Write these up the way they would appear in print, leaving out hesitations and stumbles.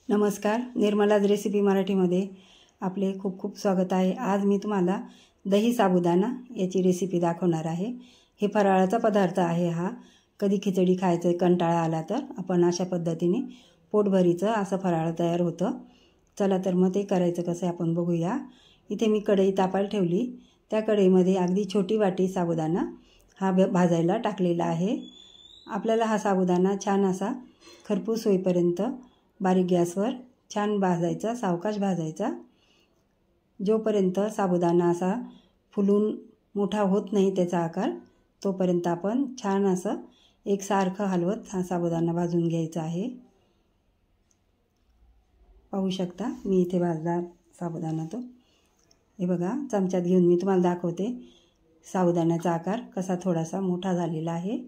नमस्कार, निर्मलाज रेसिपी मराठीमध्ये आपले खूप खूप स्वागत आहे। आज मी तुम्हाला दही साबुदाणा याची रेसिपी दाखवणार आहे। हे फराळाचा पदार्थ आहे। हा कधी खिचडी खायचं कंटाळा आला तर आपण अशा पद्धतीने पोटभरीचं असं फराळ तयार होतं। चला तर मग ते करायचं कसं आपण बघूया। इथे मी कढई तापायला ठेवली। त्या कढईमध्ये अगदी छोटी वाटी साबुदाणा हा भाजायला टाकलेला आहे। आपल्याला हा साबुदाणा छान असा खरपूस होईपर्यंत बारीक गॅसवर छान भाजायचा, सावकाश भाजायचा। जोपर्यंत साबुदाणा असा फुलून मोठा होत नाही त्याचा आकार, तोपर्यंत आपण छान असं एकसारखं हलवत हा साबुदाणा भाजून घ्यायचा आहे। पाहू शकता मी इथे भाजला साबुदाणा तो। हे बघा चमच्यात घेऊन मी तुम्हाला दाखवते साबुदाण्याचा आकार कसा थोडासा मोठा झालेला आहे।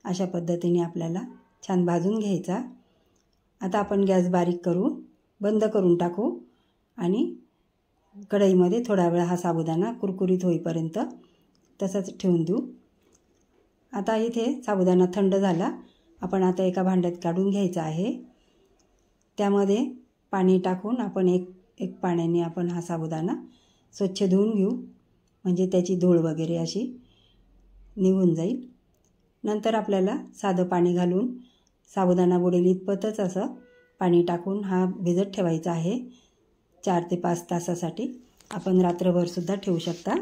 अशा पद्धतीने आपल्याला छान भाजून घ्यायचा। आता आपण गॅस बारीक करू, बंद करून टाकू आणि कढईमध्ये थोडा वेळ हा साबुदाणा कुरकुरीत होईपर्यंत तसंच ठेवून देऊ। आता इथे साबुदाणा थंड झाला। आपण आता एका भांड्यात काढून घ्यायचा आहे। त्यामध्ये पाणी टाकून आपण एक पाण्याने आपण हा साबुदाणा स्वच्छ धुवून घेऊ, म्हणजे त्याची धूळ वगैरे अशी निघून जाईल। नंतर आपल्याला साधं पाणी घालून साबुदाणा बुडेल इतपतच असं पाणी टाकून हा भिजत ठेवायचा आहे 4 ते 5 तासासाठी। आपण रात्रभर सुद्धा ठेवू शकता।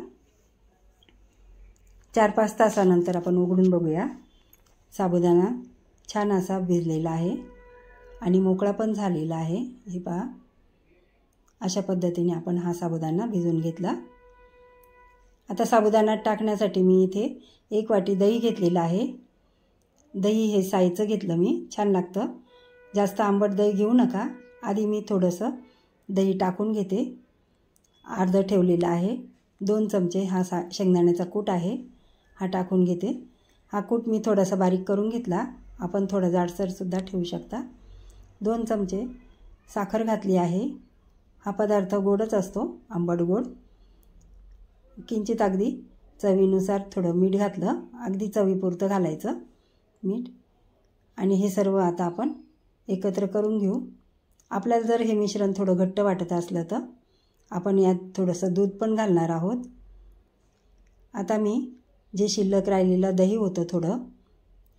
4-5 तासानंतर आपण उघडून बघूया। साबुदाणा छान असा भिजलेला आहे आणि मोकळा पण झालेला आहे। हे पहा, अशा पद्धतीने आपण हा साबुदाणा भिजवून घेतला। आता साबुदाणा टाकण्यासाठी मी इथे 1 वाटी दही घेतलेला आहे। दही हे साईचं घेतलं मी, छान लागतं। जास्त आंबट दही घेऊ नका। आधी मी थोडंसं दही टाकून घेते। अर्ध ठेवलेलं आहे। 2 चमचे हा शेंगदाण्याचा कूट आहे, हा टाकून घेते। हा कूट मी थोडासा बारीक करून घेतला। आपण थोडा जाडसरसुद्धा ठेवू शकता। 2 चमचे साखर घातली आहे। हा पदार्थ गोडच असतो, आंबट गोड। किंचित अगदी चवीनुसार थोडं मीठ घातलं, अगदी चवीपुरतं घालायचं मीठ। आणि हे सर्व आता आपण एकत्र करून घेऊ। आपल्याला जर हे मिश्रण थोडं घट्ट वाटत असलं तर आपण यात थोडंसं दूध पण घालणार आहोत। आता मी जे शिल्लक राहिलेलं दही होतं थोडं,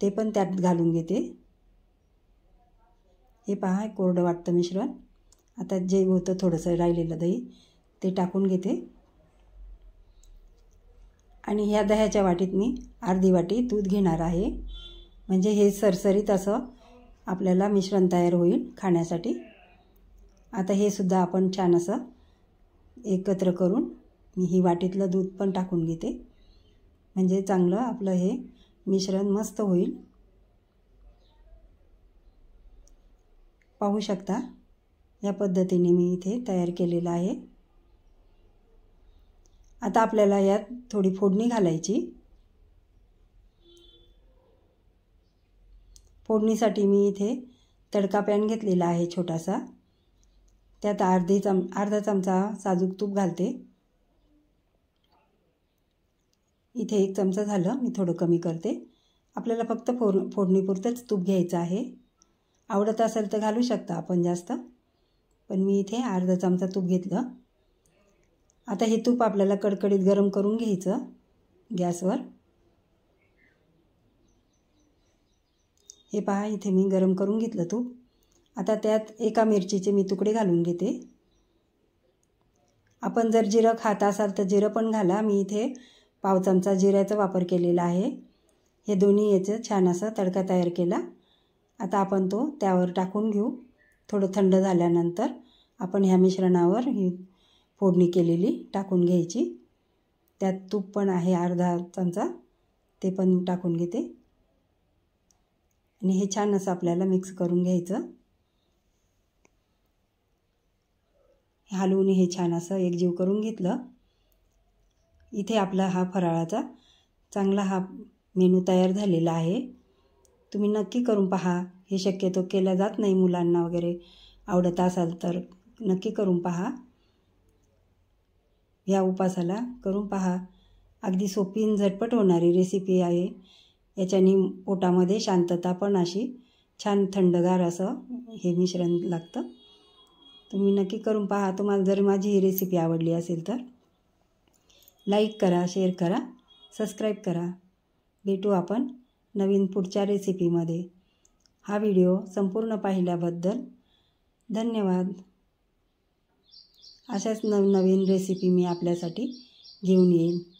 ते पण त्यात घालून घेते। हे पहा कोरडं वाटतं मिश्रण। आता जे होतं थोडंसं राहिलेलं दही ते टाकून घेते आणि ह्या दह्याच्या वाटीत मी अर्धी वाटी दूध घेणार आहे, म्हणजे हे सरसरीत असं आपल्याला मिश्रण तयार होईल खाण्यासाठी। आता हे सुद्धा आपण छान असं एकत्र करून मी ही वाटीतलं दूध पण टाकून घेते, म्हणजे चांगलं आपलं हे मिश्रण मस्त होईल। पाहू शकता या पद्धतीने मी इथे तयार केलेलं आहे। आता आपल्याला यात थोडी फोडणी घालायची। फोडणीसाठी मी इथे तडका पॅन घेतलेला आहे छोटासा, त्यात अर्धा चमचा साजूक तूप घालते। इथे 1 चमचा झालं, मी थोडं कमी करते। आपल्याला फक्त फोडणीपुरतंच तूप घ्यायचं आहे। आवडत असेल तर घालू शकता आपण जास्त, पण मी इथे अर्धा चमचा तूप घेतलं। आता हे तूप आपल्याला कडकडीत गरम करून घ्यायचं गॅसवर। हे पहा इथे मी गरम करून घेतलं तूप। आता त्यात एका मिरचीचे मी तुकडे घालून घेते। आपण जर जिरं खात असाल तर जिरं पण घाला। मी इथे पाव चमचा जिऱ्याचा वापर केलेला आहे। हे दोन्ही याचं छान असा तडका तयार केला। आता आपण तो त्यावर टाकून घेऊ। थोडं थंड झाल्यानंतर आपण ह्या मिश्रणावर ही फोडणी केलेली टाकून घ्यायची। त्यात तूप पण आहे अर्धा चमचा, ते पण टाकून घेते आणि हे छान असं आपल्याला मिक्स करून घ्यायचं। हलवून हे छान असं एकजीव करून घेतलं। इथे आपला हा फराळाचा चांगला हा मेनू तयार झालेला आहे। तुम्ही नक्की करून पहा। हे शक्यतो केला जात नाही, मुलांना वगैरे आवडत असाल तर नक्की करून पहा। या उपासाला करून पहा। अगदी सोपी आणि झटपट होणारी रेसिपी आहे। याच्याने पोटामध्ये शांतता पण अशी छान थंडगार असं हे मिश्रण लागतं. तुम्ही नक्की करून पहा. तुम्हाला जर माझी ही रेसिपी आवडली असेल तर लाईक करा, शेअर करा, सबस्क्राईब करा. भेटू आपण नवीन पुढच्या रेसिपीमध्ये. हा व्हिडिओ संपूर्ण पाहिल्याबद्दल धन्यवाद. अशाच नवनवीन रेसिपी मी आपल्यासाठी घेऊन येईल.